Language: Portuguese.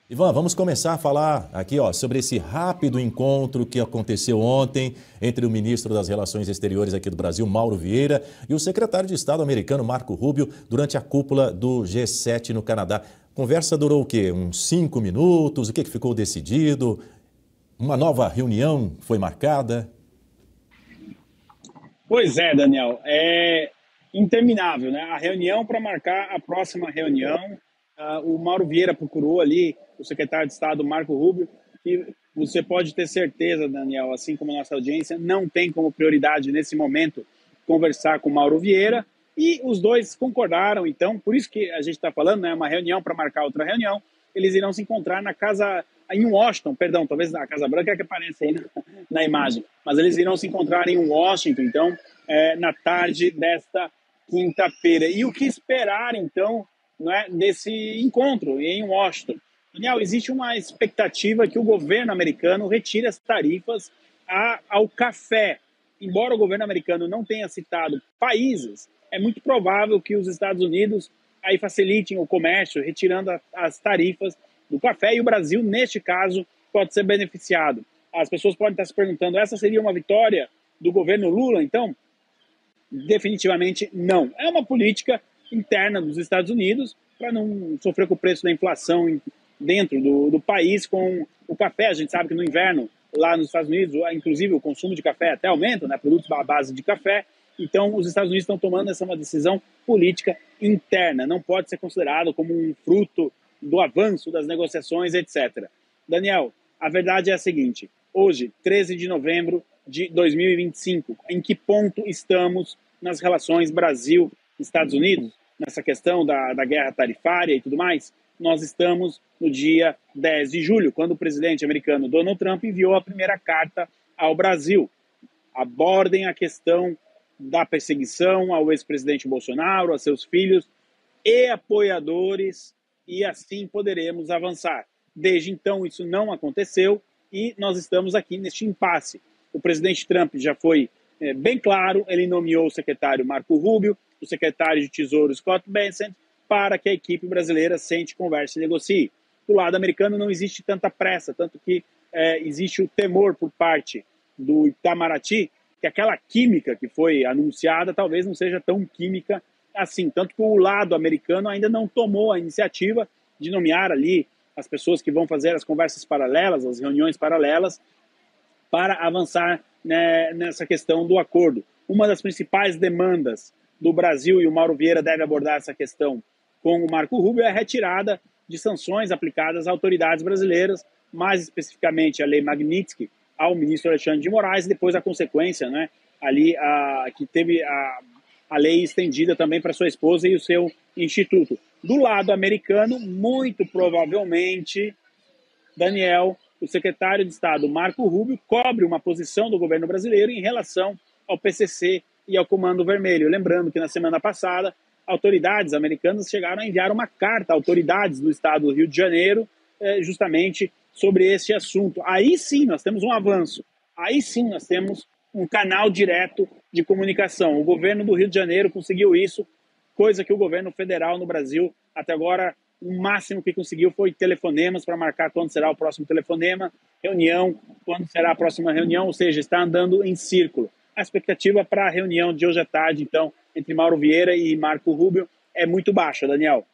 Ivan, vamos começar a falar aqui, sobre esse rápido encontro que aconteceu ontem entre o ministro das Relações Exteriores aqui do Brasil, Mauro Vieira, e o secretário de Estado americano, Marco Rubio, durante a cúpula do G7 no Canadá. A conversa durou o quê? Uns 5 minutos? O que ficou decidido? Uma nova reunião foi marcada? Pois é, Daniel, é interminável, né? A reunião para marcar a próxima reunião, o Mauro Vieira procurou ali o secretário de Estado, Marco Rubio, que você pode ter certeza, Daniel, assim como a nossa audiência, não tem como prioridade nesse momento conversar com o Mauro Vieira, e os dois concordaram, então, por isso que a gente está falando, né? Uma reunião para marcar outra reunião, eles irão se encontrar na casa, em Washington, perdão, talvez na Casa Branca é que aparece aí na imagem, mas eles irão se encontrar em Washington, então, na tarde desta quinta-feira. E o que esperar, então, né, desse encontro em Washington? Daniel, existe uma expectativa que o governo americano retire as tarifas ao café. Embora o governo americano não tenha citado países, é muito provável que os Estados Unidos aí facilitem o comércio, retirando as tarifas do café, e o Brasil, neste caso, pode ser beneficiado. As pessoas podem estar se perguntando, essa seria uma vitória do governo Lula? Então, definitivamente não. É uma política interna dos Estados Unidos para não sofrer com o preço da inflação dentro do país com o café. A gente sabe que no inverno, lá nos Estados Unidos, inclusive o consumo de café até aumenta, né? Produtos à base de café. Então, os Estados Unidos estão tomando uma decisão política interna. Não pode ser considerado como um fruto do avanço das negociações, etc. Daniel, a verdade é a seguinte. Hoje, 13 de novembro de 2025, em que ponto estamos nas relações Brasil-Estados Unidos, nessa questão da guerra tarifária e tudo mais? Nós estamos no dia 10 de julho, quando o presidente americano Donald Trump enviou a primeira carta ao Brasil. Abordem a questão da perseguição ao ex-presidente Bolsonaro, a seus filhos e apoiadores, e assim poderemos avançar. Desde então, isso não aconteceu e nós estamos aqui neste impasse. O presidente Trump já foi bem claro, ele nomeou o secretário Marco Rubio, o secretário de Tesouro Scott Bessent, para que a equipe brasileira sente, converse e negocie. Do lado americano não existe tanta pressa, tanto que existe o temor por parte do Itamaraty que aquela química que foi anunciada talvez não seja tão química assim, tanto que o lado americano ainda não tomou a iniciativa de nomear ali as pessoas que vão fazer as conversas paralelas, as reuniões paralelas, para avançar, né, nessa questão do acordo. Uma das principais demandas do Brasil, e o Mauro Vieira deve abordar essa questão com o Marco Rubio, é a retirada de sanções aplicadas a autoridades brasileiras, mais especificamente a Lei Magnitsky, ao ministro Alexandre de Moraes, e depois a consequência, né, ali que teve a lei estendida também para sua esposa e o seu instituto. Do lado americano, muito provavelmente, Daniel, o secretário de Estado Marco Rubio cobre uma posição do governo brasileiro em relação ao PCC e ao Comando Vermelho. Lembrando que na semana passada, autoridades americanas chegaram a enviar uma carta a autoridades do estado do Rio de Janeiro, justamente sobre este assunto. Aí sim nós temos um avanço, aí sim nós temos um canal direto de comunicação. O governo do Rio de Janeiro conseguiu isso, coisa que o governo federal no Brasil, até agora, o máximo que conseguiu foi telefonemas para marcar quando será o próximo telefonema, reunião, quando será a próxima reunião, ou seja, está andando em círculo. A expectativa para a reunião de hoje à tarde, então, entre Mauro Vieira e Marco Rubio é muito baixa, Daniel.